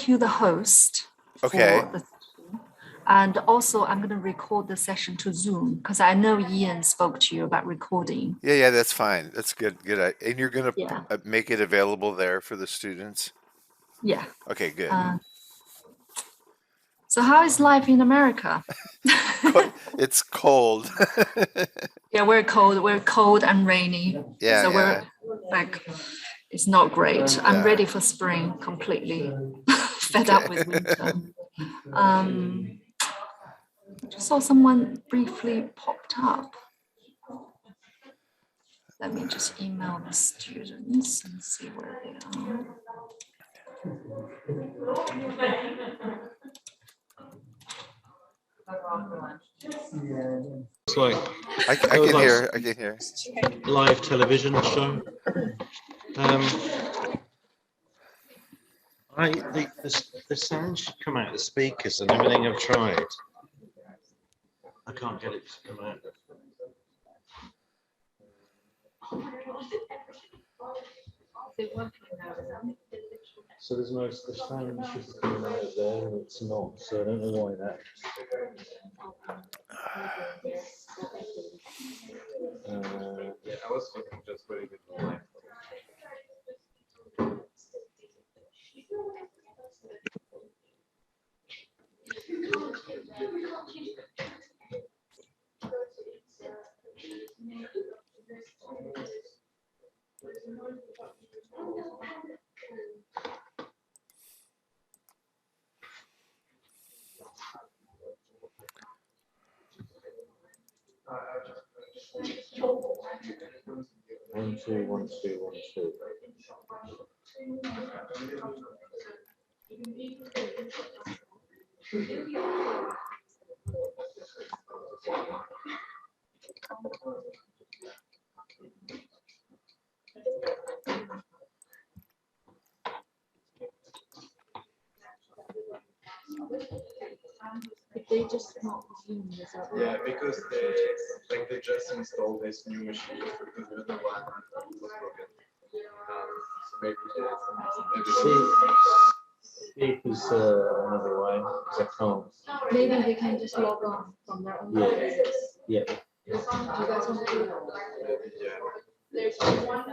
make you the host for the session. And also, I'm going to record the session to Zoom because I know Ian spoke to you about recording. Yeah, that's fine. That's good. Good. And you're going to Yeah. make it available there for the students? Yeah. Okay, good. So how is life in America? It's cold. Yeah, we're cold. We're cold and rainy. Yeah, so yeah. we're like, it's not great. I'm ready for spring completely. Fed up with winter. Just saw someone briefly popped up. Let me just email the students and see where they are. It's like I can hear. I can hear. Live television show. The sound should come out of the speakers and everything I've tried. I can't get it to come out. So there's no the sound should be coming out of there and it's not, so I don't know why that. Yeah, I was thinking just putting it online. One, two, one, two, one, two. If they just not Zoom this up. Yeah, because they just installed this new machine because the other one was broken. So maybe Speakers another way because I can't. Maybe they can just log on from their own devices. Yeah. Do you guys want to do that? yeah. There's one.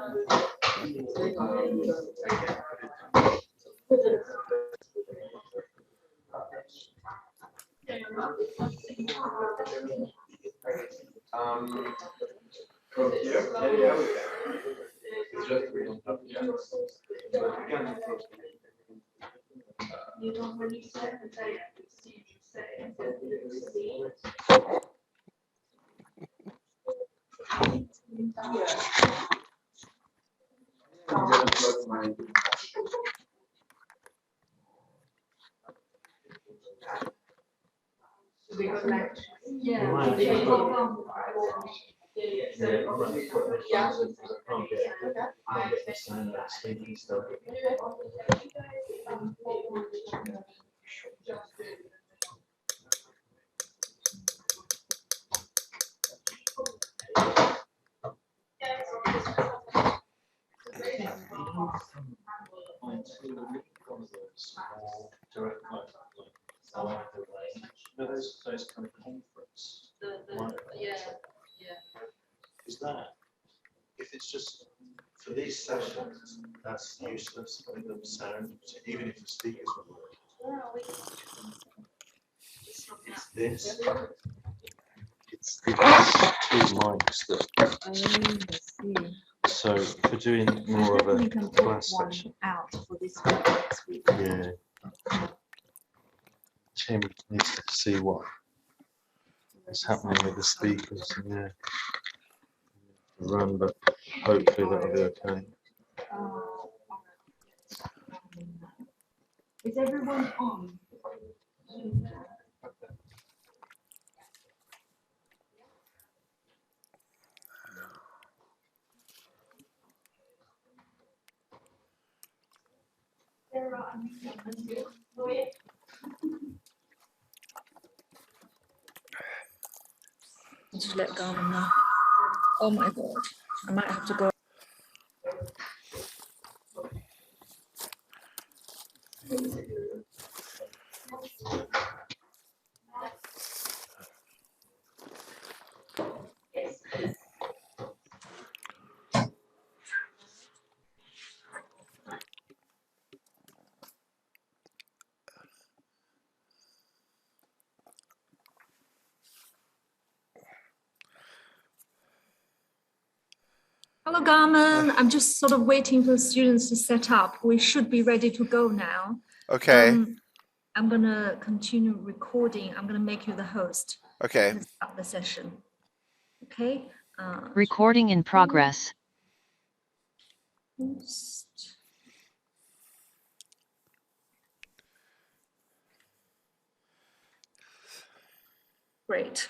From here? Yeah, we can. It's just we don't have the access. But we can do first. You don't really say I'm gonna plug my. Those kind of conference. Is that if it's just for these sessions, that's useless putting them sound, even if the speakers were working. It's this. It's these two mics that. So for doing more of a class session. Out for this week, next week. Yeah. Tim needs to see what is happening with the speakers. Yeah. Run, but hopefully that'll be okay. Is everyone on? Just let Garman know. Oh my god, I might have to go. Hello, Garman. I'm just sort of waiting for the students to set up. We should be ready to go now. Okay. I'm going to continue recording. I'm going to make you the host. Okay. To start the session. Okay. Recording in progress. Host. Great.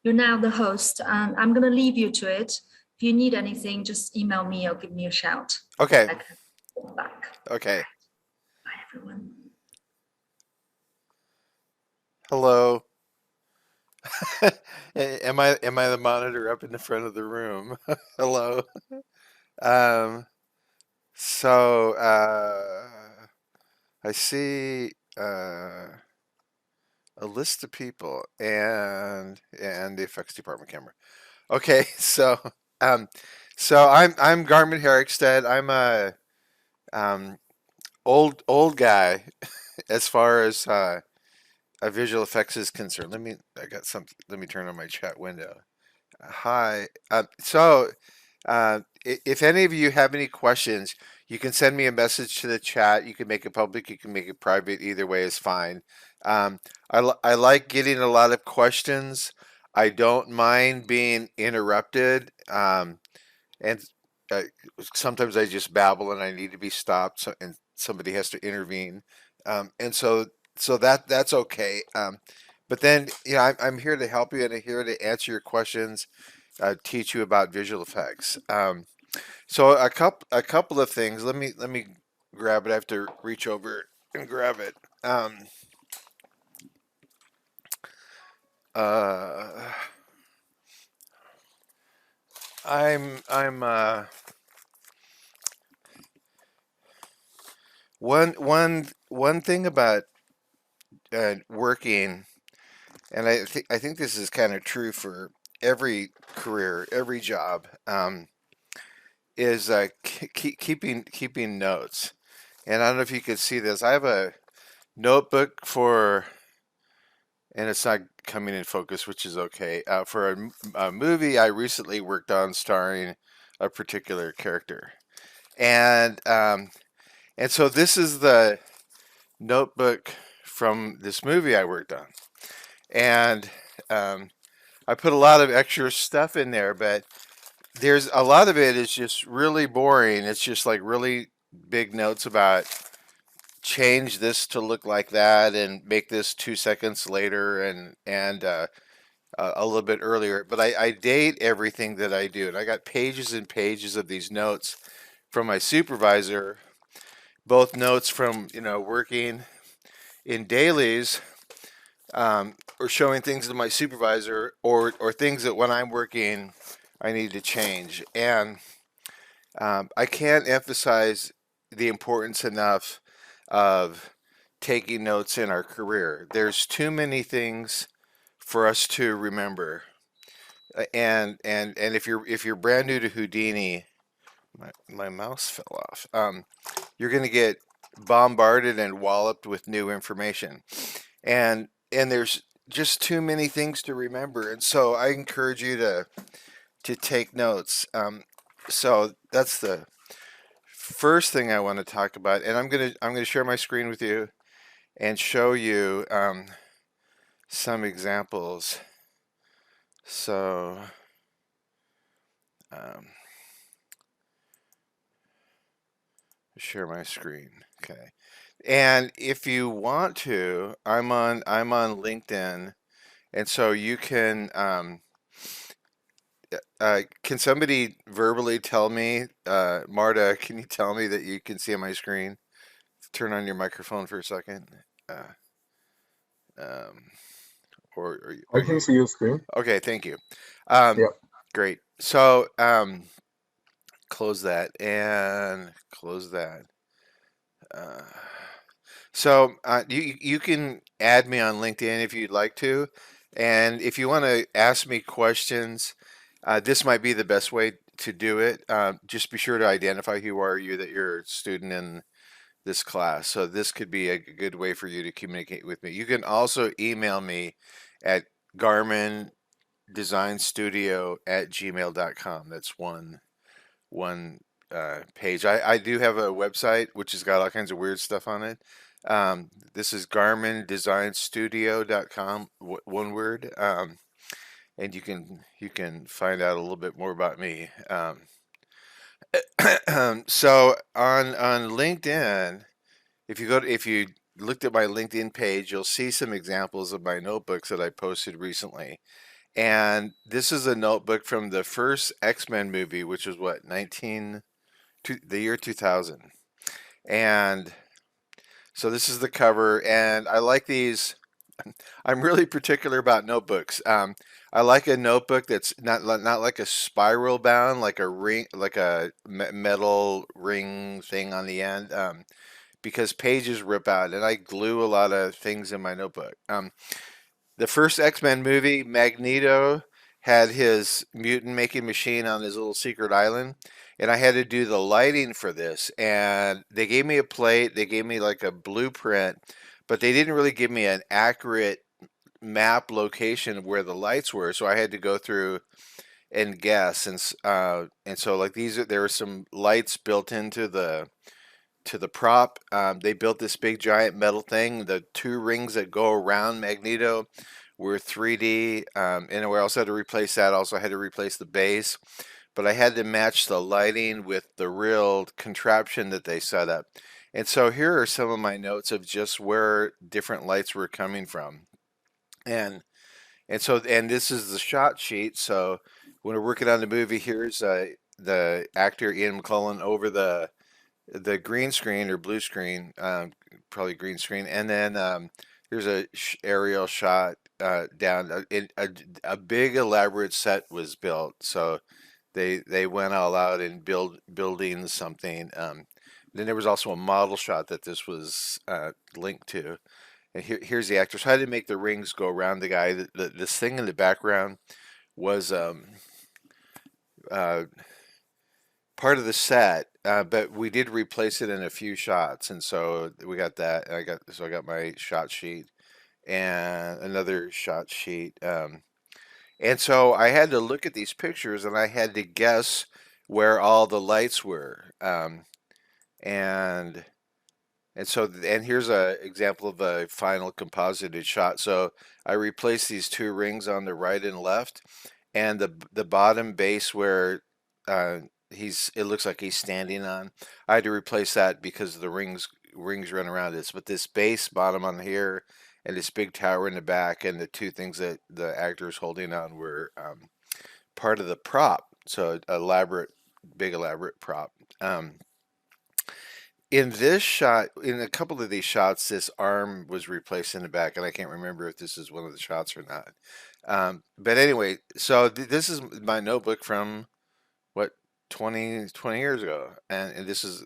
You're now the host, and I'm going to leave you to it. If you need anything, just email me or give me a shout. Okay. I can call back. Okay. Bye, everyone. Hello. Am I the monitor up in the front of the room? Hello. So I see a list of people and the effects department camera. Okay, so I'm Garman Herrickstead. I'm a old guy as far as visual effects is concerned. Let me turn on my chat window. Hi. If any of you have any questions, you can send me a message to the chat. You can make it public, you can make it private. Either way is fine. I like getting a lot of questions. I don't mind being interrupted. And sometimes I just babble and I need to be stopped, and somebody has to intervene. And so that's okay. But then, I'm here to help you and I'm here to answer your questions, teach you about visual effects. So a couple of things. Let me grab it. I have to reach over and grab it. One thing about working, and I think this is kind of true for every career, every job, is keeping notes. And I don't know if you can see this. I have a notebook and it's not coming in focus, which is okay. For a movie I recently worked on starring a particular character, and so this is the notebook from this movie I worked on, and I put a lot of extra stuff in there, but there's a lot of it is just really boring. It's just like really big notes about change this to look like that and make this 2 seconds later and a little bit earlier. But I date everything that I do, and I got pages and pages of these notes from my supervisor, both notes from working in dailies, or showing things to my supervisor, or things that when I'm working I need to change. And I can't emphasize the importance enough of taking notes in our career. There's too many things for us to remember. And if you're brand new to Houdini, my mouse fell off. You're going to get bombarded and walloped with new information, and there's just too many things to remember. And so I encourage you to take notes. So that's the first thing I want to talk about, and I'm gonna share my screen with you and show you some examples. So share my screen, okay. And if you want to, I'm on LinkedIn, and so you can. Can somebody verbally tell me, Marta? Can you tell me that you can see on my screen? Turn on your microphone for a second. Or I can see your screen. Okay, thank you. Yeah. Great. So close that and close that. So you can add me on LinkedIn if you'd like to, and if you want to ask me questions, this might be the best way to do it. Just be sure to identify who are you, that you're a student in this class. So this could be a good way for you to communicate with me. You can also email me at garmandesignstudio@gmail.com. That's one page. I do have a website which has got all kinds of weird stuff on it. This is garmandesignstudio.com, one word. And you can find out a little bit more about me. So on LinkedIn, if you looked at my LinkedIn page, you'll see some examples of my notebooks that I posted recently. And this is a notebook from the first X-Men movie, which was what, the year 2000. And so this is the cover, and I like these. I'm really particular about notebooks. I like a notebook that's not like a spiral bound, like a ring, like a metal ring thing on the end, because pages rip out, and I glue a lot of things in my notebook. The first X-Men movie, Magneto had his mutant making machine on his little secret island, and I had to do the lighting for this. And they gave me a plate, they gave me like a blueprint, but they didn't really give me an accurate map location of where the lights were. So I had to go through and guess. And so like there were some lights built into the prop. They built this big giant metal thing. The two rings that go around Magneto were 3D. And I also had to replace that. Also had to replace the base. But I had to match the lighting with the real contraption that they set up. And so here are some of my notes of just where different lights were coming from. And this is the shot sheet. So when we're working on the movie, here's the actor Ian McClellan over the green screen or blue screen, probably green screen, and then here's a aerial shot down. A big elaborate set was built, so they went all out and building something. Then there was also a model shot that this was linked to. And here's the actor. So I had to make the rings go around the guy. This thing in the background was part of the set, but we did replace it in a few shots, and so we got that. I got my shot sheet and another shot sheet, and so I had to look at these pictures and I had to guess where all the lights were, and here's a example of a final composited shot. So I replaced these two rings on the right and left, and the bottom base where it looks like he's standing on. I had to replace that because the rings run around this. But this base bottom on here and this big tower in the back and the two things that the actor is holding on were part of the prop. So big elaborate prop. In this shot, in a couple of these shots, this arm was replaced in the back, and I can't remember if this is one of the shots or not. But anyway, so this is my notebook from what 20 years ago, and this is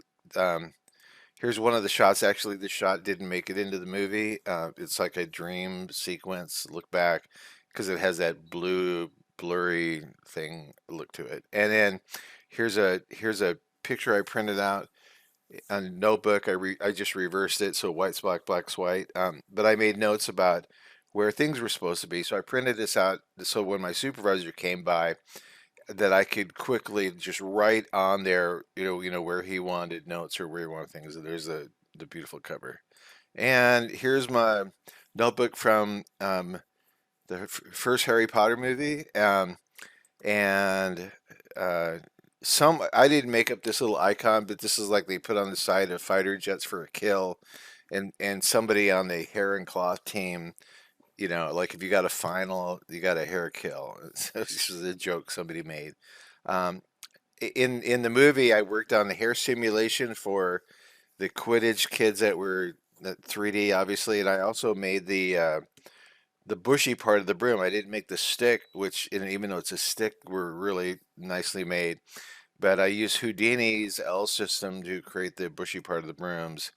here's one of the shots. Actually, the shot didn't make it into the movie. It's like a dream sequence. Look back, because it has that blue blurry thing look to it. And then here's a picture I printed out on a notebook. I just reversed it, so white's black, black's white. But I made notes about where things were supposed to be. So I printed this out so when my supervisor came by, that I could quickly just write on there, where he wanted notes or where he wanted things. There's the beautiful cover. And here's my notebook from the first Harry Potter movie. And I didn't make up this little icon, but this is like they put on the side of fighter jets for a kill, and somebody on the hair and cloth team, like if you got a final, you got a hair kill. This was a joke somebody made. In the movie, I worked on the hair simulation for the Quidditch kids that were 3D, obviously, and I also made the bushy part of the broom. I didn't make the stick, which even though it's a stick, were really nicely made. But I used Houdini's L system to create the bushy part of the brooms.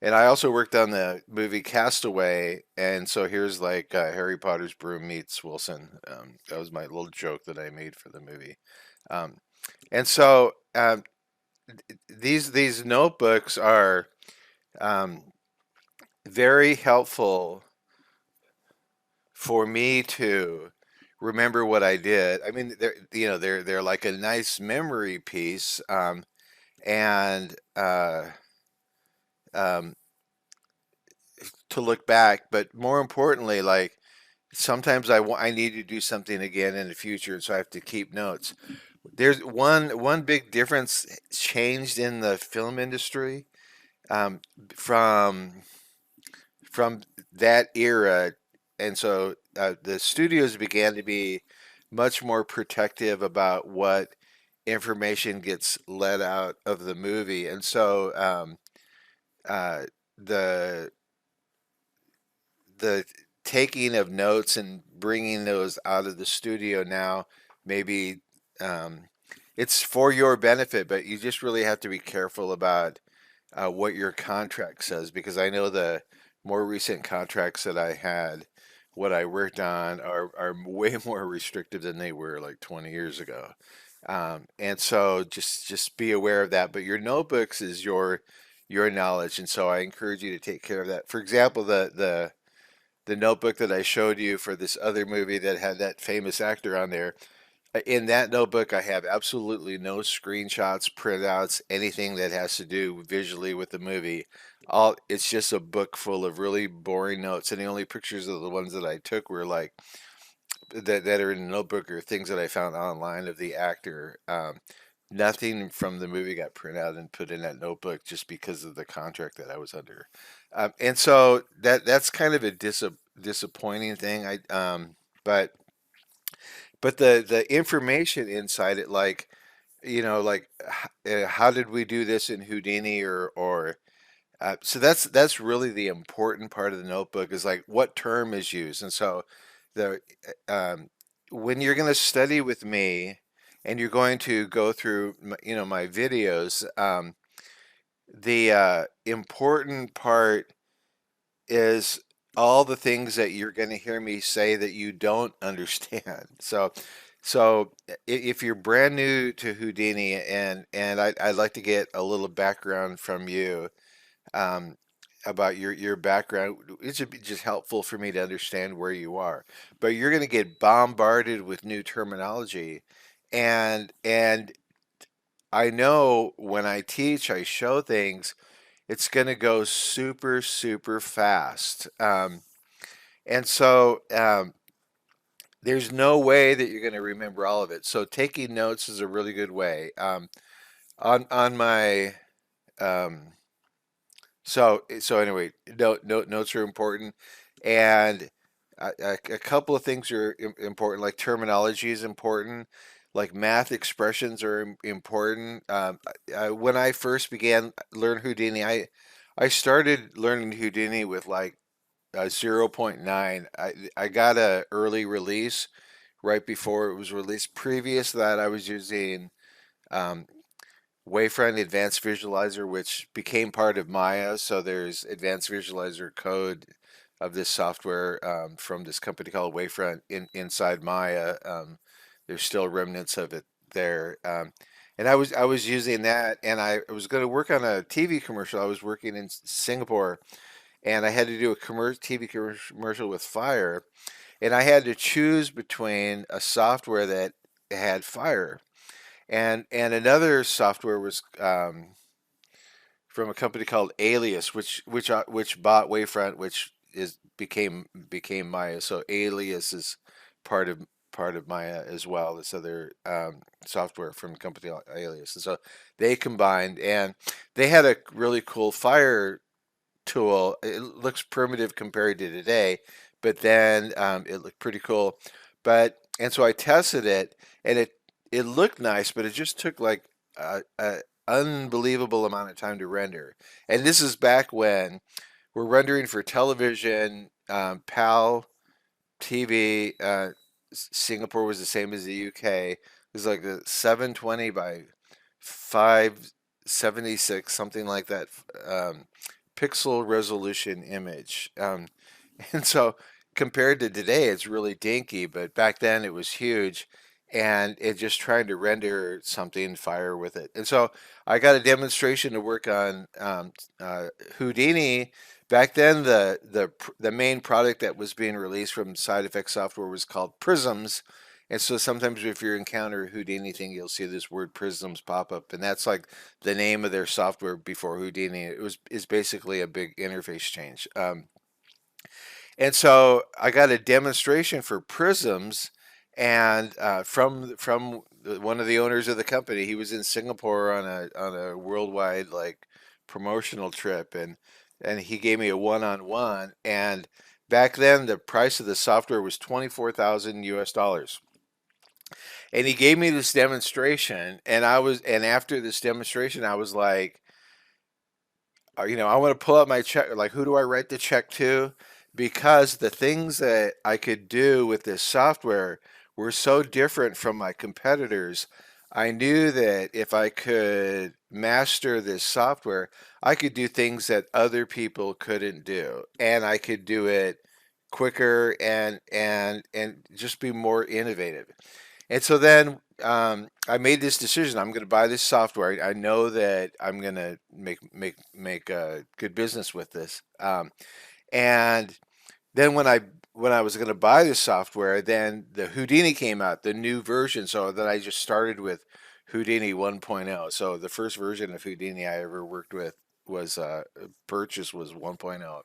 And I also worked on the movie Castaway, and so here's like Harry Potter's broom meets Wilson. That was my little joke that I made for the movie. And so these notebooks are very helpful for me to remember what I did. I mean, they're like a nice memory piece, and um, to look back. But more importantly, like sometimes I need to do something again in the future, so I have to keep notes. There's one big difference changed in the film industry, um, from that era, and so the studios began to be much more protective about what information gets let out of the movie, and so uh, the the taking of notes and bringing those out of the studio now, maybe um, it's for your benefit, but you just really have to be careful about what your contract says, because I know the more recent contracts that I had, what I worked on are way more restrictive than they were like 20 years ago. And so just be aware of that. But your notebooks is your knowledge, and so I encourage you to take care of that. For example, the notebook that I showed you for this other movie that had that famous actor on there, in that notebook, I have absolutely no screenshots, printouts, anything that has to do visually with the movie. All it's just a book full of really boring notes, and the only pictures of the ones that I took were like that are in the notebook or things that I found online of the actor. Nothing from the movie got printed out and put in that notebook just because of the contract that I was under, and so that's kind of a disappointing thing. But the information inside it, like like how did we do this in Houdini, or so that's really the important part of the notebook, is like what term is used. And so the when you're going to study with me and you're going to go through my videos, the important part is all the things that you're going to hear me say that you don't understand. So if you're brand new to Houdini, and I'd like to get a little background from you, um, about your background. It should be just helpful for me to understand where you are. But you're going to get bombarded with new terminology, and I know when I teach, I show things, it's going to go super, super fast. And so there's no way that you're going to remember all of it. So taking notes is a really good way. On my um, so anyway, notes are important, and a couple of things are important, like terminology is important, like math expressions are important. When I first began learn Houdini, I started learning Houdini with like 0.9. I got a early release right before it was released. Previous to that, I was using um, Wavefront Advanced Visualizer, which became part of Maya. So there's Advanced Visualizer code of this software, from this company called Wavefront inside Maya. There's still remnants of it there. And I was using that, and I was going to work on a TV commercial. I was working in Singapore, and I had to do a TV commercial with fire, and I had to choose between a software that had fire and another software was from a company called Alias, which bought Wavefront, which is became Maya. So Alias is part of part of Maya as well. This other software from a company called Alias, and so they combined, and they had a really cool fire tool. It looks primitive compared to today, but then it looked pretty cool. And so I tested it, and it looked nice, but it just took like a unbelievable amount of time to render. And this is back when we're rendering for television, PAL TV. Singapore was the same as the UK. It was like a 720 by 576, something like that, pixel resolution image. And so compared to today, it's really dinky, but back then it was huge. And it just trying to render something fire with it. And so I got a demonstration to work on Houdini. Back then, the main product that was being released from Side Effects Software was called Prisms, And so sometimes if you encounter Houdini thing, you'll see this word prisms pop up, and that's like the name of their software before Houdini. Is basically a big interface change. And so I got a demonstration for prisms, and one of the owners of the company. He was in Singapore on a worldwide like promotional trip, and he gave me a one-on-one. And back then, the price of the software was 24,000 US dollars. And he gave me this demonstration, and after this demonstration, I was like, I want to pull out my check. Like, who do I write the check to? Because the things that I could do with this software were so different from my competitors. I knew that if I could master this software, I could do things that other people couldn't do, and I could do it quicker and just be more innovative. And so then I made this decision. I'm going to buy this software. I know that I'm going to make a good business with this. And then when I was going to buy this software, then the Houdini came out, the new version. So then I just started with Houdini 1.0. So the first version of Houdini I ever worked with was purchased was 1.0.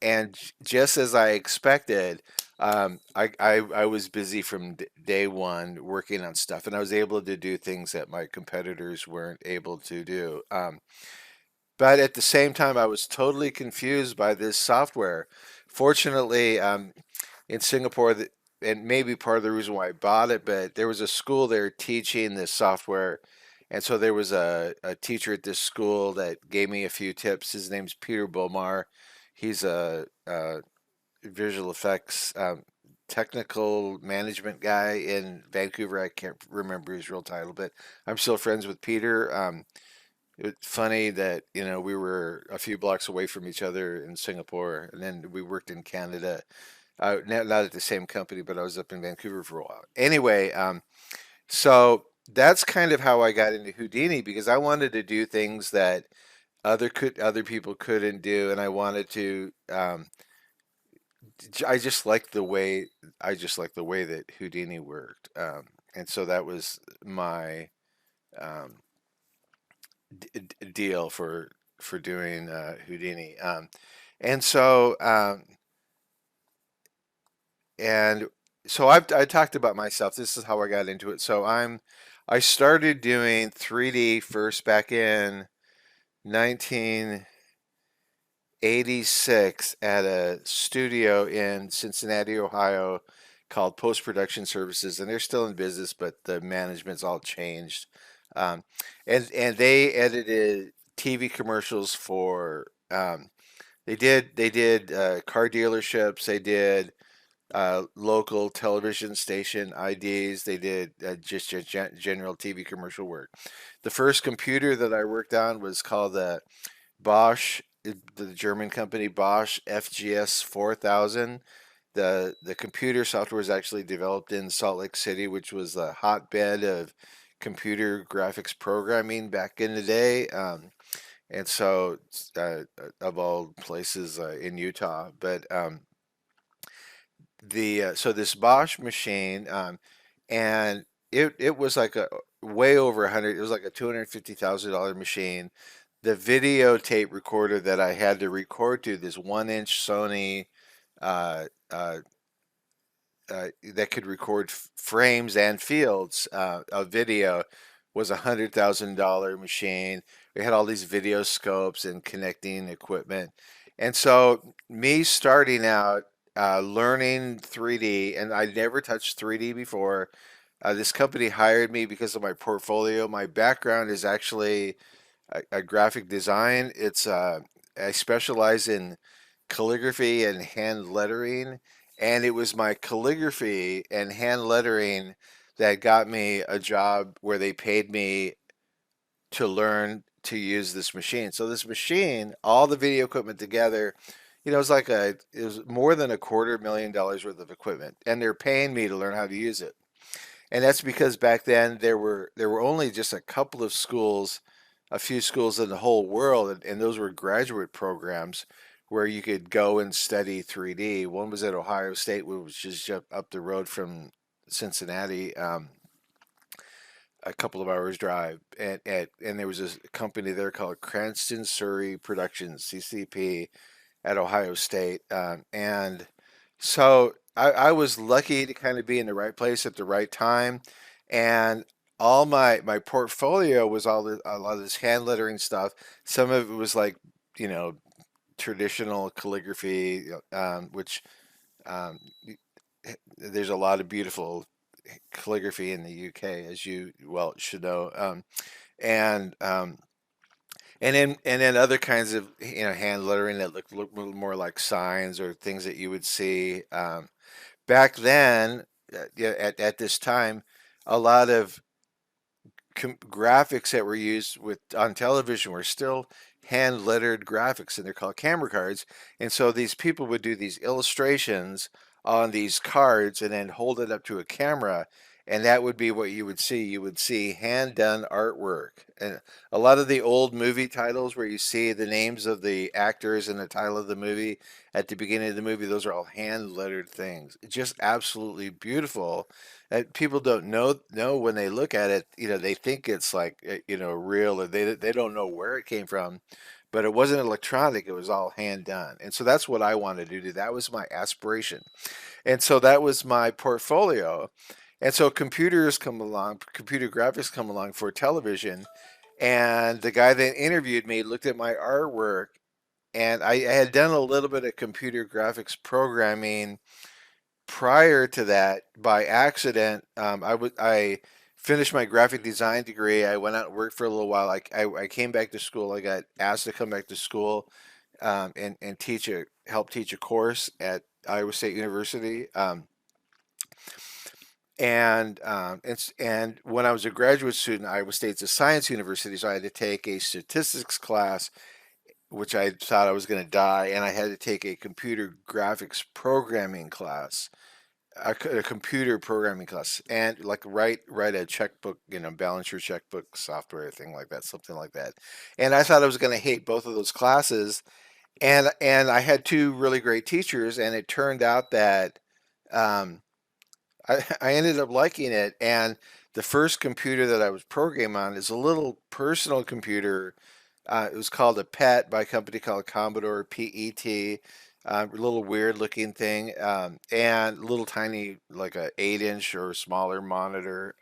And just as I expected, I was busy from day one working on stuff, and I was able to do things that my competitors weren't able to do. But at the same time, I was totally confused by this software. Fortunately, in Singapore, and maybe part of the reason why I bought it, but there was a school there teaching this software. And so there was a teacher at this school that gave me a few tips. His name's Peter Bulmar. He's a visual effects technical management guy in Vancouver. I can't remember his real title, but I'm still friends with Peter. It's funny that we were a few blocks away from each other in Singapore, and then we worked in Canada. Not at the same company, but I was up in Vancouver for a while. Anyway, so that's kind of how I got into Houdini, because I wanted to do things that other people couldn't do, and I wanted to. I just like the way that Houdini worked, and so that was my um, deal for doing Houdini. And so and so I talked about myself. This is how I got into it. So I started doing 3D first back in 1986 at a studio in Cincinnati, Ohio, called Post Production Services, and they're still in business, but the management's all changed. Um, and they edited TV commercials for they did car dealerships, they did local television station IDs, they did just general TV commercial work. The first computer that I worked on was called the Bosch, the German company Bosch FGS 4000. The computer software was actually developed in Salt Lake City, which was a hotbed of computer graphics programming back in the day. And so, of all places in Utah, but so this Bosch machine, and it was like a way over 100. It was like a $250,000 machine. The videotape recorder that I had to record to, this 1-inch Sony uh, uh, that could record frames and fields of video, was $100,000 machine. We had all these video scopes and connecting equipment. And so me starting out learning 3D, and I never touched 3D before. This company hired me because of my portfolio. My background is actually a graphic design. I specialize in calligraphy and hand lettering, and it was my calligraphy and hand lettering that got me a job where they paid me to learn to use this machine. So this machine, all the video equipment together, it was more than $250,000 worth of equipment, and they're paying me to learn how to use it. And that's because back then there were only just a couple of schools, a few schools in the whole world, and those were graduate programs where you could go and study 3D. One was at Ohio State, which was just up the road from Cincinnati, a couple of hours drive, and there was a company there called Cranston Surrey Productions, CCP, at Ohio State, and so I was lucky to kind of be in the right place at the right time, and all my portfolio was a lot of this hand lettering stuff. Some of it was like, you know, traditional calligraphy, which um, there's a lot of beautiful calligraphy in the UK, as you well should know, and um, and then other kinds of, you know, hand lettering that look a little more like signs or things that you would see back then. Yeah, at this time, a lot of graphics that were used with on television were still hand lettered graphics, and they're called camera cards. And so these people would do these illustrations on these cards and then hold it up to a camera, and that would be what you would see. You would see hand done artwork. And a lot of the old movie titles where you see the names of the actors and the title of the movie at the beginning of the movie, those are all hand lettered things. Just absolutely beautiful. And people don't know when they look at it, you know, they think it's like, you know, real, or they don't know where it came from, but it wasn't electronic, it was all hand done. And so that's what I wanted to do. That was my aspiration. And so that was my portfolio. And so computers come along, computer graphics come along for television, and the guy that interviewed me looked at my artwork, and I had done a little bit of computer graphics programming prior to that by accident. I finished my graphic design degree. I went out and worked for a little while. I came back to school. I got asked to come back to school, and help teach a course at Iowa State University. And when I was a graduate student, Iowa State's a science university, so I had to take a statistics class, which I thought I was going to die, and I had to take a computer graphics programming class, a computer programming class, and like write a checkbook, you know, balance your checkbook software thing like that, something like that. And I thought I was going to hate both of those classes, and I had two really great teachers, and it turned out that um, I ended up liking it. And the first computer that I was programming on is a little personal computer. It was called a PET by a company called Commodore PET. A little weird looking thing, and a little tiny, like a 8-inch or smaller monitor.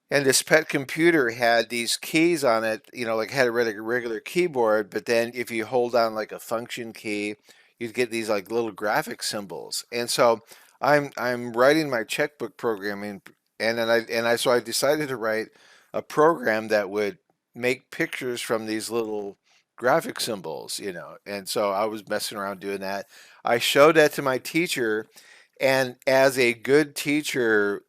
And this pet computer had these keys on it, you know, like had a regular keyboard, but then if you hold down like a function key, you'd get these like little graphic symbols. And so I'm writing my checkbook programming, and then so I decided to write a program that would make pictures from these little graphic symbols, you know. And so I was messing around doing that. I showed that to my teacher, and as a good teacher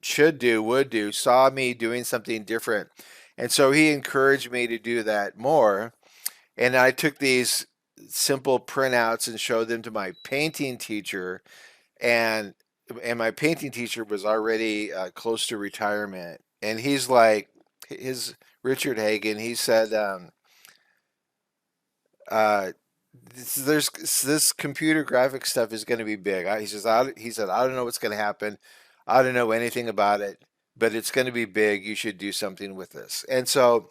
would do, saw me doing something different. And so he encouraged me to do that more. And I took these simple printouts and showed them to my painting teacher. And my painting teacher was already close to retirement. And he's like, his Richard Hagen, he said, uh, this computer graphic stuff is going to be big. He said, I don't know what's going to happen. I don't know anything about it, but it's going to be big. You should do something with this. And so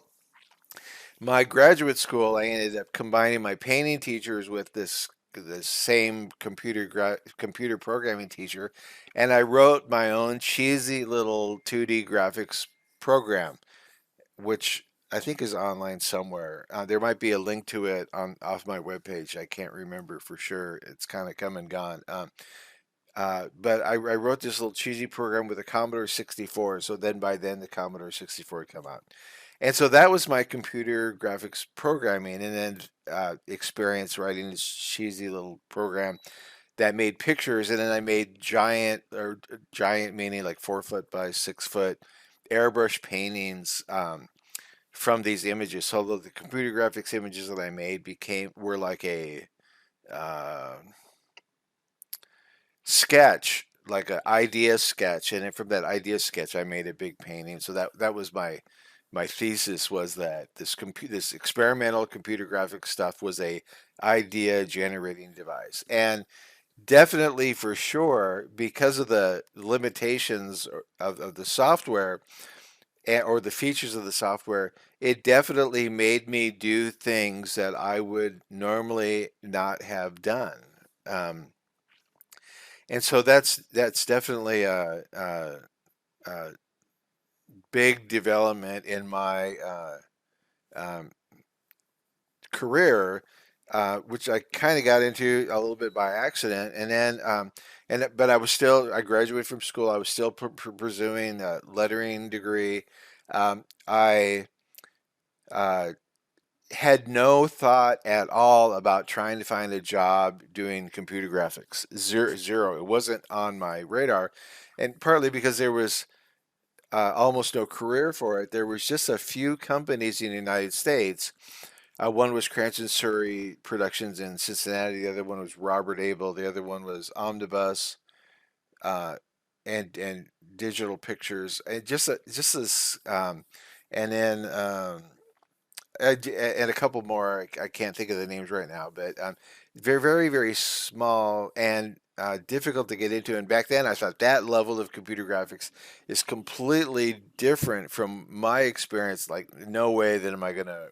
my graduate school, I ended up combining my painting teachers with this same computer programming teacher, and I wrote my own cheesy little 2D graphics program, which I think is online somewhere. There might be a link to it on off my webpage. I can't remember for sure. It's kind of come and gone. But I wrote this little cheesy program with a Commodore 64. So then by then the Commodore 64 had come out. And so that was my computer graphics programming, and then experience writing this cheesy little program that made pictures. And then I made giant meaning like 4 foot by 6 foot airbrush paintings, from these images. So the computer graphics images that I made were like a uh, sketch, like an idea sketch, and then from that idea sketch, I made a big painting. So that was my thesis, was that this experimental computer graphics stuff was a idea generating device. And definitely for sure, because of the limitations of the software or the features of the software, it definitely made me do things that I would normally not have done. Um, and so that's definitely a big development in my um, career, which I kind of got into a little bit by accident, and then but I graduated from school. I was still pursuing a lettering degree. I uh, had no thought at all about trying to find a job doing computer graphics. Zero, zero. It wasn't on my radar, and partly because there was almost no career for it. There was just a few companies in the United States. One was Cranston Surrey Productions in Cincinnati. The other one was Robert Abel. The other one was Omnibus, uh, and Digital Pictures, and just this, and then and a couple more. I can't think of the names right now, but very, very, very small and difficult to get into. And back then, I thought that level of computer graphics is completely different from my experience. Like, no way that am I going to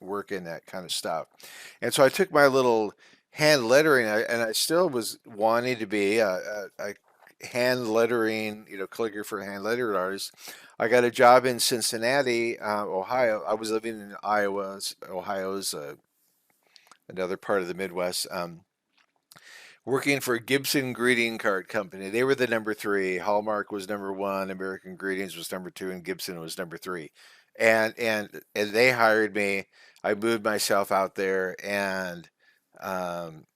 work in that kind of stuff. And so I took my little hand lettering, and I still was wanting to be a hand lettering, calligrapher, hand lettered artist. I got a job in Cincinnati, Ohio. I was living in Iowa. Ohio's another part of the Midwest. Working for Gibson Greeting Card Company. They were the number three. Hallmark was number one. American Greetings was number two, and Gibson was number three. And they hired me. I moved myself out there, um,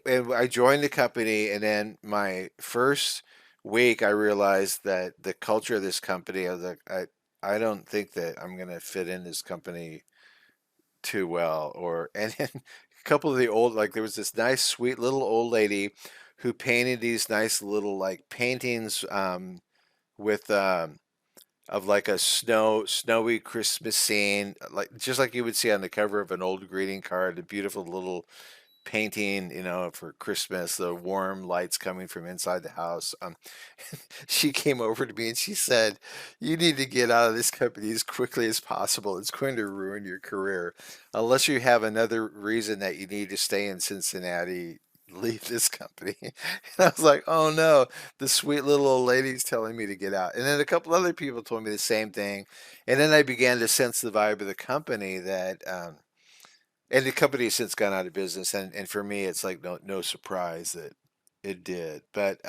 and I joined the company. And then my first week, I realized that the culture of this company, I was like, I don't think that I'm gonna fit in this company too well. And then a couple of the old, like, there was this nice, sweet little old lady who painted these nice little like paintings with of like a snowy Christmas scene, like just like you would see on the cover of an old greeting card, a beautiful little painting, for Christmas, the warm lights coming from inside the house. She came over to me and she said, "You need to get out of this company as quickly as possible. It's going to ruin your career. Unless you have another reason that you need to stay in Cincinnati, leave this company." And I was like, "Oh no, the sweet little old lady's telling me to get out." And then a couple other people told me the same thing. And then I began to sense the vibe of the company that, and the company has since gone out of business. And for me, it's like no surprise that it did. But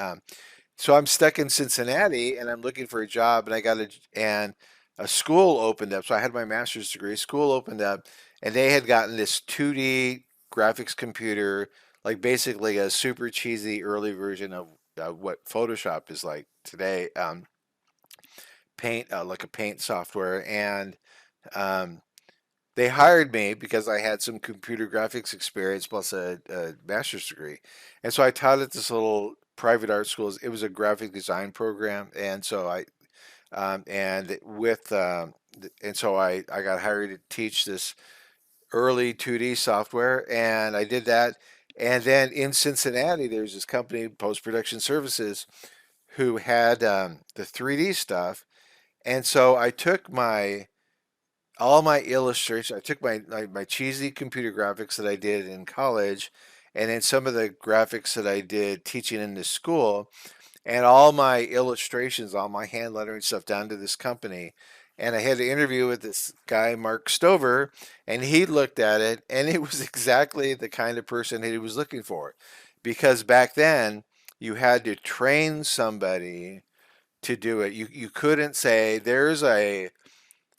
so I'm stuck in Cincinnati and I'm looking for a job, and and a school opened up. So I had my master's degree. School opened up, and they had gotten this 2D graphics computer, like basically a super cheesy early version of what Photoshop is like today. Paint, like a paint software. And um, they hired me because I had some computer graphics experience plus a master's degree. And so I taught at this little private art school. It was a graphic design program. And so and with, and so I got hired to teach this early 2D software, and I did that. And then in Cincinnati, there's this company, Post Production Services, who had the 3D stuff. And so I took all my illustrations. I took my cheesy computer graphics that I did in college, and then some of the graphics that I did teaching in this school, and all my illustrations, all my hand lettering stuff down to this company. And I had an interview with this guy, Mark Stover, and he looked at it, and it was exactly the kind of person that he was looking for. Because back then, you had to train somebody to do it. You couldn't say, there's a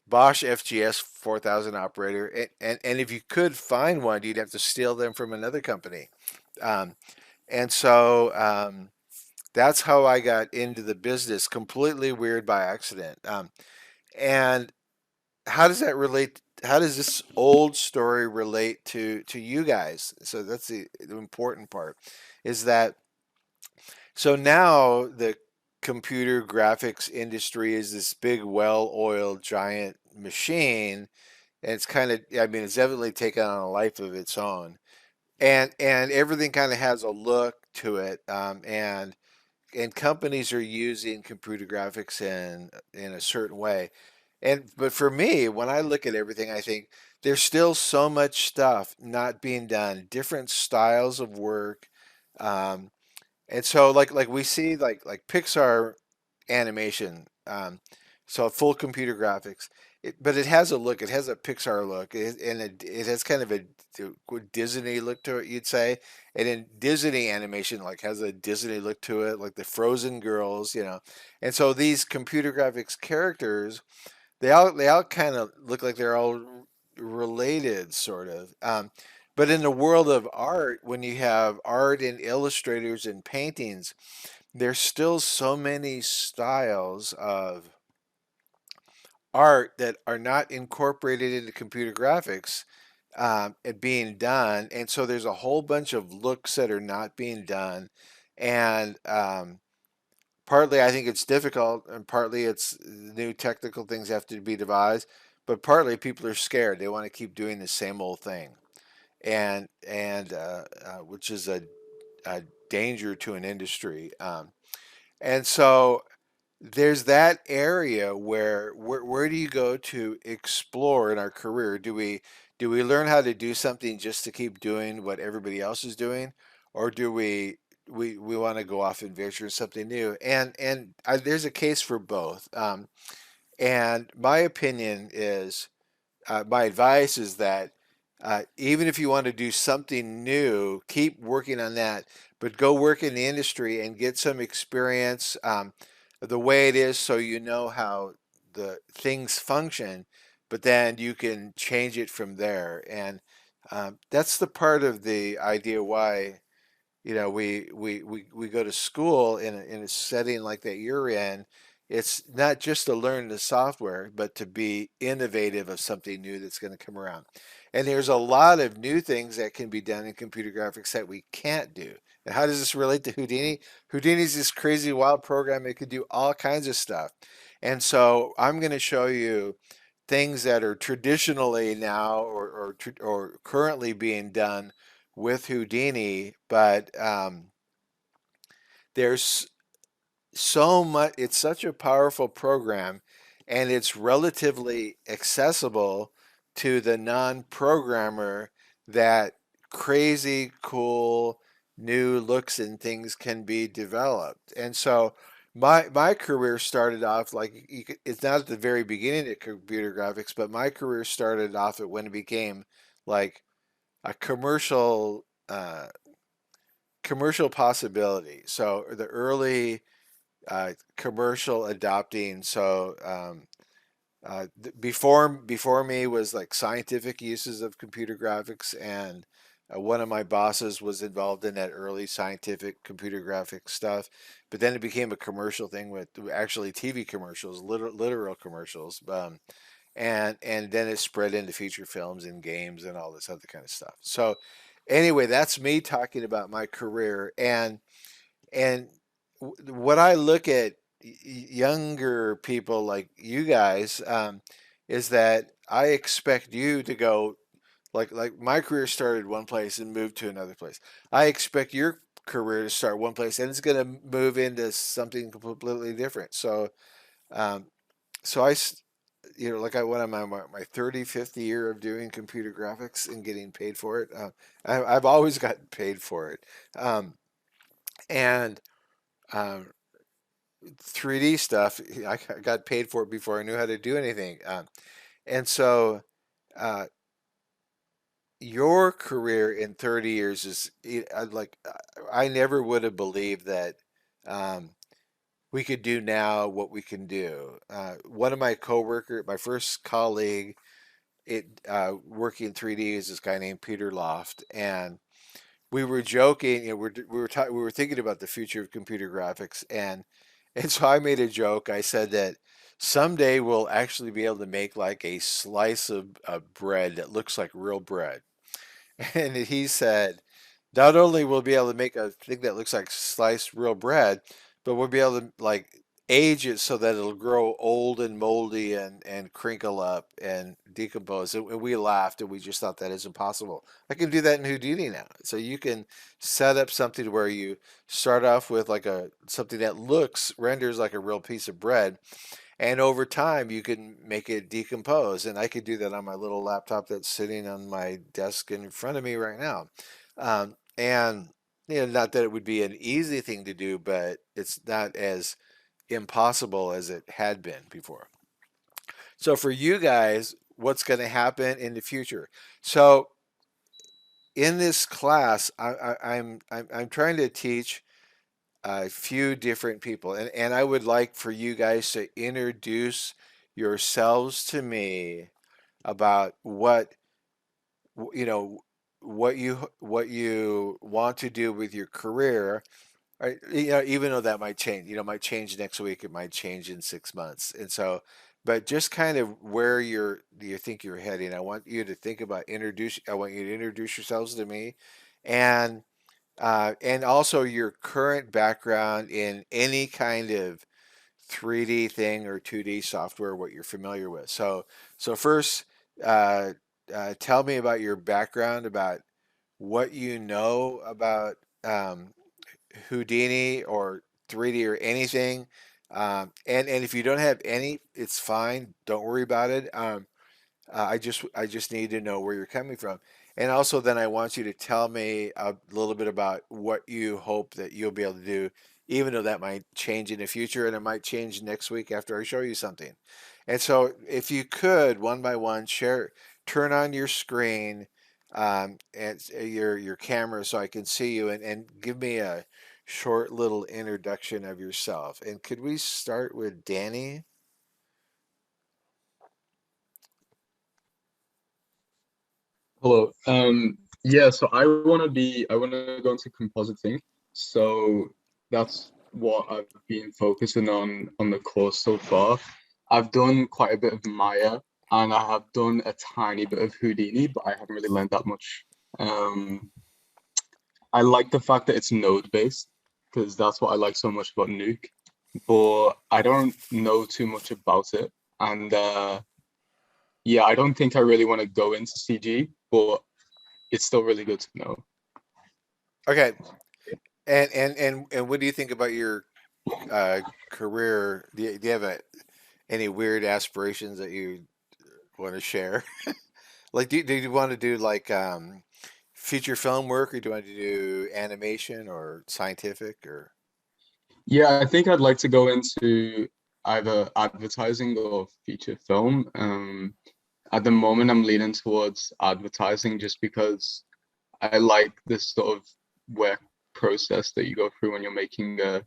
Bosch FGS 4000 operator, and if you could find one, you'd have to steal them from another company. Um, and so that's how I got into the business, completely weird by accident. And how does that relate? How does this old story relate to you guys? So that's the important part, is that so now the computer graphics industry is this big, well-oiled giant machine, and it's kind of, I mean, it's definitely taken on a life of its own. and everything kind of has a look to it, and companies are using computer graphics in a certain way. And but for me, when I look at everything, I think there's still so much stuff not being done, different styles of work. Um, and so like we see like Pixar animation, so full computer graphics. But it has a look. It has a Pixar look, and it has kind of a Disney look to it, you'd say. And then Disney animation like has a Disney look to it, like the Frozen girls, you know. And so these computer graphics characters, they all kind of look like they're all related, sort of. But in the world of art, when you have art and illustrators and paintings, there's still so many styles of art that are not incorporated into computer graphics, and being done. And so there's a whole bunch of looks that are not being done. And partly I think it's difficult, and partly it's new technical things have to be devised, but partly people are scared. They want to keep doing the same old thing, and which is a danger to an industry. And so there's that area where do you go to explore in our career? Do we learn how to do something just to keep doing what everybody else is doing, or do we want to go off and venture something new? And there's a case for both. And my opinion is, my advice is that, even if you want to do something new, keep working on that, but go work in the industry and get some experience, the way it is, so you know how the things function, but then you can change it from there. And that's the part of the idea why we go to school in a setting like that you're in. It's not just to learn the software, but to be innovative of something new that's going to come around. And there's a lot of new things that can be done in computer graphics that we can't do. And how does this relate to Houdini? Houdini's this crazy wild program that could do all kinds of stuff. And so I'm going to show you things that are traditionally now or currently being done with Houdini, but there's so much. It's such a powerful program, and it's relatively accessible to the non-programmer, that crazy cool new looks and things can be developed. And so my career started off like it's not at the very beginning of computer graphics, but my career started off at when it became like a commercial possibility. So the early commercial adopting. So before me was like scientific uses of computer graphics, and one of my bosses was involved in that early scientific computer graphics stuff. But then it became a commercial thing with actually TV commercials, literal commercials. And then it spread into feature films and games and all this other kind of stuff. So anyway, that's me talking about my career. And what I look at younger people like you guys, is that I expect you to go like my career started one place and moved to another place. I expect your career to start one place and it's going to move into something completely different. So um, so like I went on my 35th year of doing computer graphics and getting paid for it. I've always gotten paid for it. Um, and um, 3D stuff, I got paid for it before I knew how to do anything. And so uh, your career in 30 years is like, I never would have believed that um, we could do now what we can do. One of my coworker, my first colleague, working in 3D is this guy named Peter Loft, and we were joking. We were thinking about the future of computer graphics, and so I made a joke. I said that someday we'll actually be able to make like a slice of bread that looks like real bread. And he said, not only will we be able to make a thing that looks like sliced real bread, but we'll be able to like age it so that it'll grow old and moldy and crinkle up and decompose. And we laughed and we just thought that isn't possible. I can do that in Houdini now. So you can set up something where you start off with like something that renders like a real piece of bread, and over time you can make it decompose. And I could do that on my little laptop that's sitting on my desk in front of me right now. And not that it would be an easy thing to do, but it's not as impossible as it had been before. So for you guys, what's going to happen in the future? So in this class, I'm trying to teach a few different people, and I would like for you guys to introduce yourselves to me about you know what you want to do with your career. Right, even though that might change, might change next week, it might change in 6 months, and so, but just kind of where you think you're heading. I want you to think about introduce. I want you to introduce yourselves to me, and also your current background in any kind of 3D thing or 2D software, what you're familiar with. So first, uh, tell me about your background, about what you know about. Houdini or 3D or anything. And if you don't have any, it's fine. Don't worry about it. I just need to know where you're coming from. And also then I want you to tell me a little bit about what you hope that you'll be able to do, even though that might change in the future and it might change next week after I show you something. And so if you could, one by one, turn on your screen, and your camera so I can see you, and give me a short little introduction of yourself. And could we start with Danny? Hello. Yeah, so I wanna go into compositing. So that's what I've been focusing on the course so far. I've done quite a bit of Maya and I have done a tiny bit of Houdini, but I haven't really learned that much. Um, I like the fact that it's node based because that's what I like so much about Nuke, but I don't know too much about it. And yeah, I don't think I really want to go into CG, but it's still really good to know. Okay. And what do you think about your career? Do you have any weird aspirations that you want to share? Like, do you want to do like feature film work, or do you want to do animation or scientific or? Yeah, I think I'd like to go into either advertising or feature film. At the moment, I'm leaning towards advertising just because I like this sort of work process that you go through when you're making a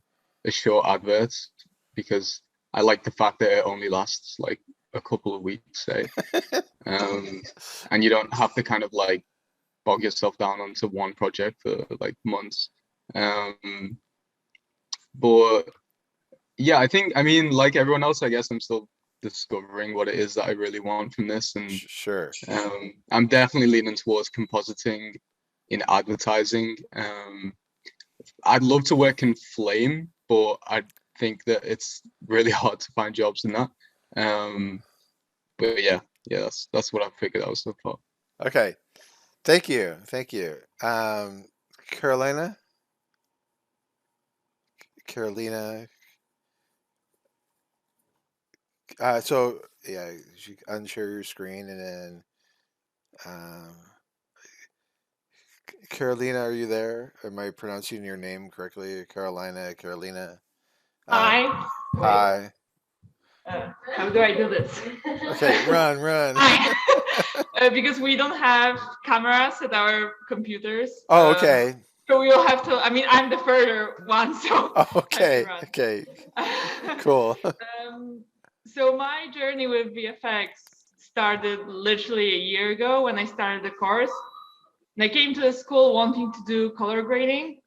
short advert, because I like the fact that it only lasts like a couple of weeks, say, and you don't have to kind of like bog yourself down onto one project for like months. Um, but yeah, I mean, like everyone else, I guess I'm still discovering what it is that I really want from this, and Sure. I'm definitely leaning towards compositing in advertising. I'd love to work in Flame, but I think that it's really hard to find jobs in that. But yeah, that's what I've figured out so far. Okay. Thank you. Carolina, Carolina. So yeah, you unshare your screen, and then um, Carolina, are you there? Am I pronouncing your name correctly? Carolina, Carolina. Hi. Hi. How do I do this? Okay, run. Hi. Because we don't have cameras at our computers. Oh, okay. So we'll have to. I mean, I'm the further one, so Oh, I okay. can run. Okay. Cool. So my journey with VFX started literally a year ago when I started the course. And I came to the school wanting to do color grading.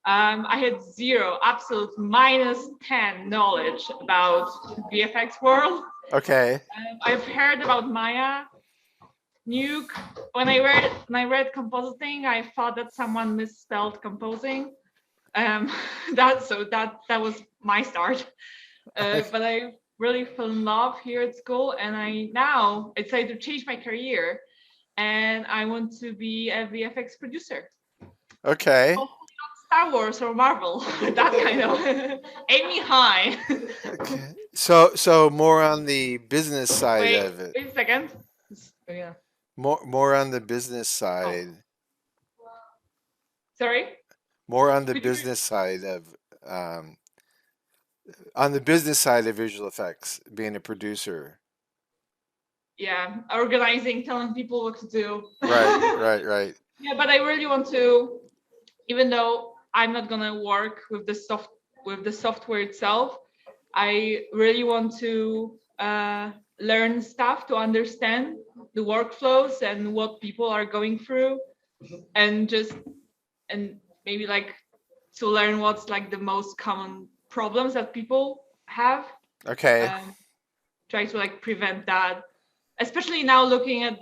I had zero, absolute -10 knowledge about VFX world. Okay. I've heard about Maya, Nuke. When I read compositing, I thought that someone misspelled composing. That was my start. But I really fell in love here at school, and I decided to change my career, and I want to be a VFX producer. Okay. Hopefully not Star Wars or Marvel, that kind of aiming high. Okay. So more on the business side of it. Wait a second. Yeah. More on the business side. Sorry. More on the Could you business side of um, on the business side of visual effects, being a producer. Yeah, organizing, telling people what to do. Right. Yeah, but I really want to, even though I'm not gonna work with the software itself, I really want to learn stuff to understand the workflows and what people are going through, and maybe like to learn what's like the most common problems that people have, Okay. and try to like prevent that. Especially now looking at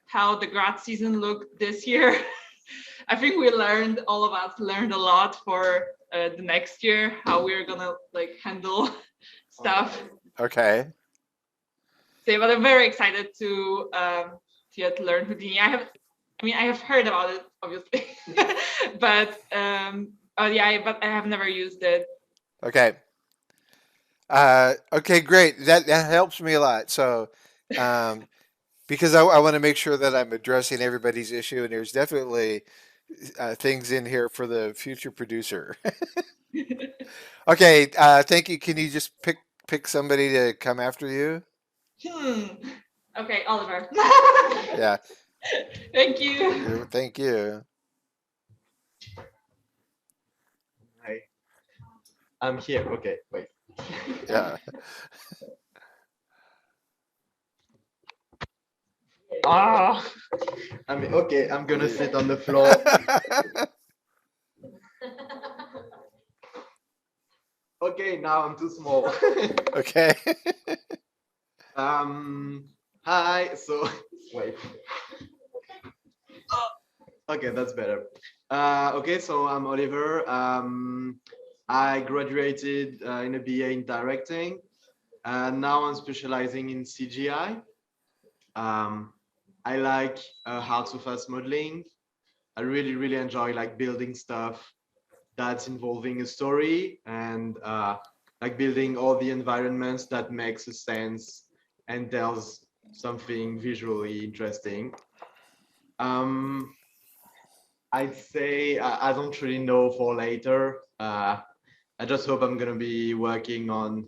how the grad season looked this year, I think all of us learned a lot for the next year, how we're gonna like handle stuff. Okay. So, but I'm very excited to learn Houdini. I have heard about it, obviously, but but I have never used it. Okay. Okay, great. That helps me a lot. So, because I want to make sure that I'm addressing everybody's issue, and there's definitely things in here for the future producer. Okay, thank you. Can you just pick somebody to come after you? Okay, Oliver. Yeah. Thank you. Thank you. Hi. I'm here. Okay, wait. Yeah. Okay, I'm gonna sit on the floor. Okay, now I'm too small. Okay. Hi. So wait. Okay, that's better. Okay, so I'm Oliver. I graduated in a BA in directing, and now I'm specializing in CGI. I like hard surface modeling. I really enjoy like building stuff that's involving a story, and like building all the environments that makes a sense and tells something visually interesting. I'd say I don't really know for later. I just hope I'm gonna be working on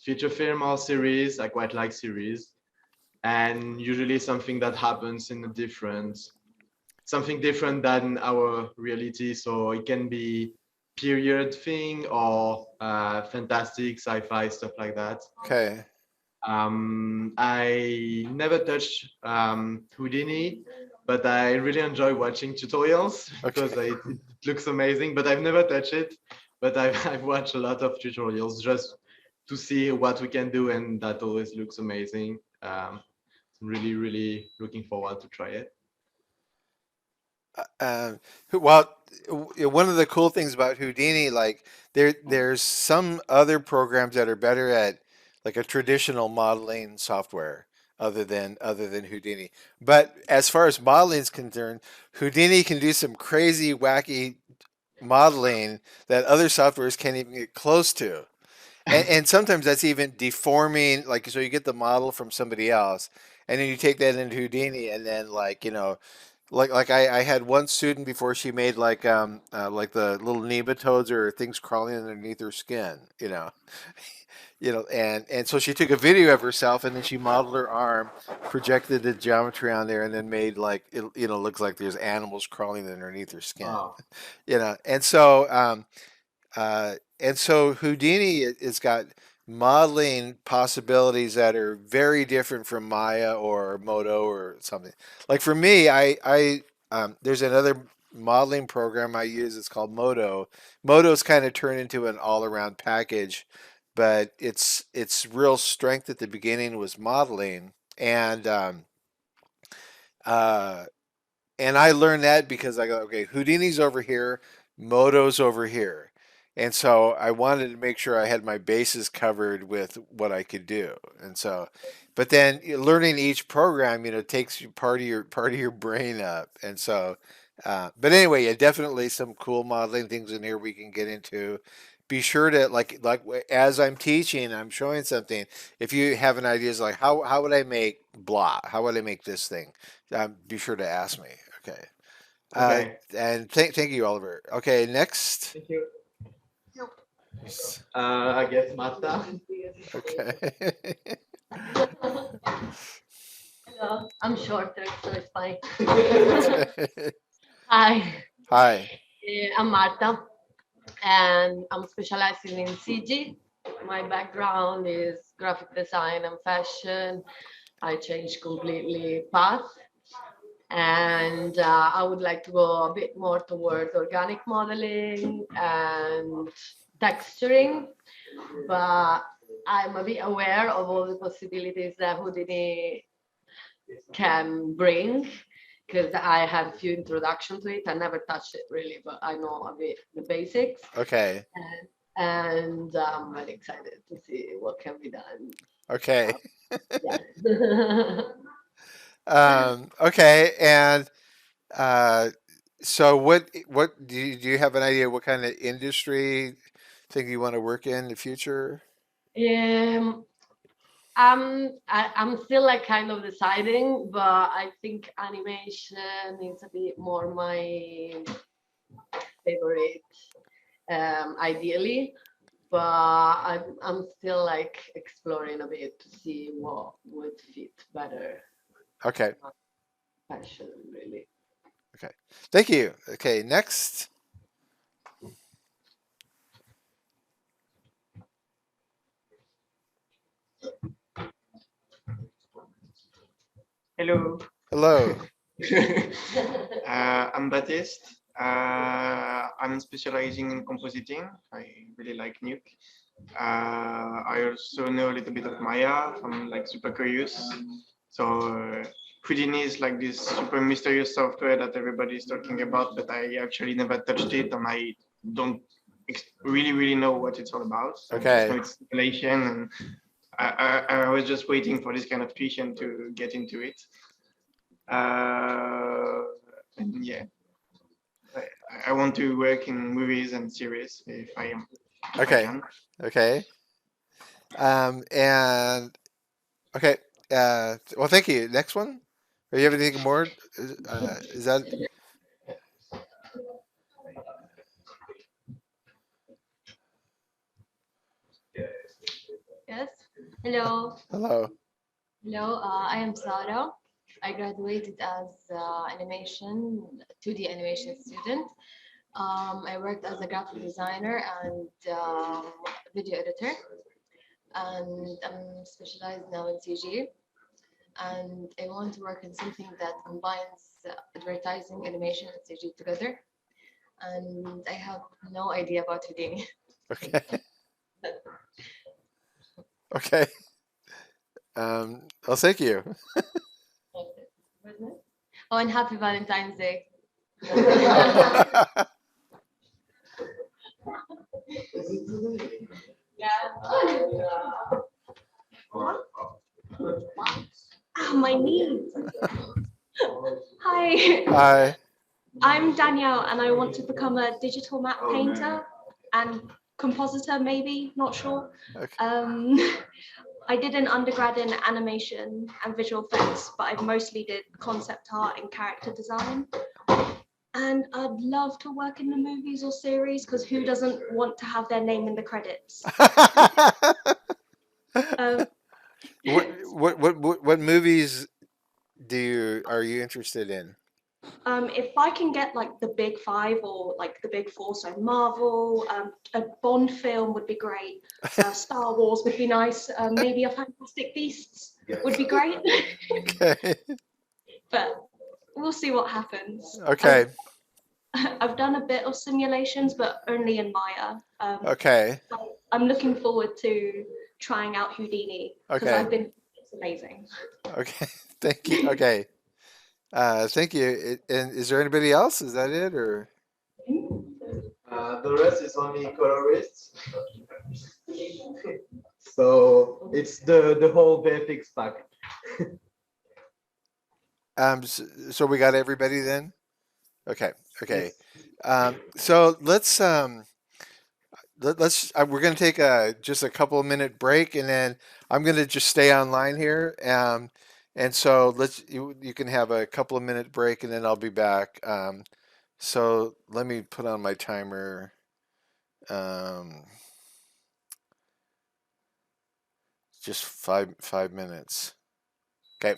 feature film or series. I quite like series, and usually something that happens in something different than our reality. So it can be period thing or fantastic sci-fi stuff like that. Okay. I never touched Houdini, but I really enjoy watching tutorials because it looks amazing, but I've never touched it. But I've watched a lot of tutorials just to see what we can do, and that always looks amazing. Really looking forward to try it. Well, one of the cool things about Houdini, like there's some other programs that are better at like a traditional modeling software other than Houdini. But as far as modeling is concerned, Houdini can do some crazy, wacky modeling that other softwares can't even get close to. And sometimes that's even deforming, like so you get the model from somebody else, and then you take that into Houdini, and then like I had one student before she made like the little nematodes or things crawling underneath her skin, and so she took a video of herself and then she modeled her arm, projected the geometry on there, and then made like it looks like there's animals crawling underneath her skin, Wow. and so Houdini has got modeling possibilities that are very different from Maya or Modo or something. Like for me, I there's another modeling program I use. It's called Modo. Modo's kind of turned into an all-around package, but its real strength at the beginning was modeling, uh, and I learned that because I go, okay, Houdini's over here, Modo's over here. And so I wanted to make sure I had my bases covered with what I could do. And so, but then learning each program, takes you part of your brain up. And so, but anyway, yeah, definitely some cool modeling things in here we can get into. Be sure to like as I'm teaching, I'm showing something. If you have an idea, is like how would I make blah? How would I make this thing? Be sure to ask me. Okay. Okay. And thank you, Oliver. Okay, next. Thank you. I guess Marta. Okay. Hello, I'm shorter, so it's fine. Hi, Hi. I'm Marta, and I'm specializing in CG. My background is graphic design and fashion. I changed completely path, and I would like to go a bit more towards organic modeling and texturing, but I'm a bit aware of all the possibilities that Houdini can bring because I had a few introduction to it. I never touched it really, but I know a bit the basics. Okay. And I'm very excited to see what can be done. Okay. Yeah. Okay. And so what do you have an idea what kind of industry thing you want to work in the future? um, I'm still like kind of deciding, but I think animation is a bit more my favorite, ideally. But I'm still like exploring a bit to see what would fit better. Okay. Passion, really. Okay. Thank you. Okay, next. Hello, Hello. I'm Baptiste. I'm specializing in compositing. I really like Nuke. I also know a little bit of Maya. I'm like super curious. So Houdini is like this super mysterious software that everybody is talking about, but I actually never touched it, and I don't really know what it's all about. So I just know Okay. it's simulation, and I was just waiting for this kind of tuition to get into it. And yeah, I want to work in movies and series if I Okay. can. Okay. And okay. Well, thank you. Next one. Do you have anything more? Is that Yes. Hello. hello? Hello. I am Sarah. I graduated as animation 2D animation student. I worked as a graphic designer and video editor, and I'm specialized now in CG. And I want to work in something that combines advertising, animation, and CG together. And I have no idea about Houdini. Okay. Okay. Well, thank you. Oh, and happy Valentine's Day. Ah, my knees. Hi, Hi. I'm Danielle, and I want to become a digital map painter and compositor, maybe, not sure. Okay. I did an undergrad in animation and visual effects, but I mostly did concept art and character design. And I'd love to work in the movies or series, because who doesn't want to have their name in the credits? Um, What movies are you interested in? If I can get like the big five or like the big four, so Marvel, a Bond film would be great. Star Wars would be nice. Maybe a Fantastic Beasts would be great. Okay. But we'll see what happens. Okay. I've done a bit of simulations, but only in Maya. Okay. I'm looking forward to trying out Houdini because Okay. it's amazing. Okay. Thank you. Okay. Thank you. And is there anybody else? Is that it or? The rest is only colorists. So it's the whole VFX pack. So we got everybody then? Okay. Okay. Yes. So let's we're going to take just a couple of minute break, and then I'm going to just stay online here. And so you can have a couple of minute break, and then I'll be back. So let me put on my timer. Just five minutes. Okay.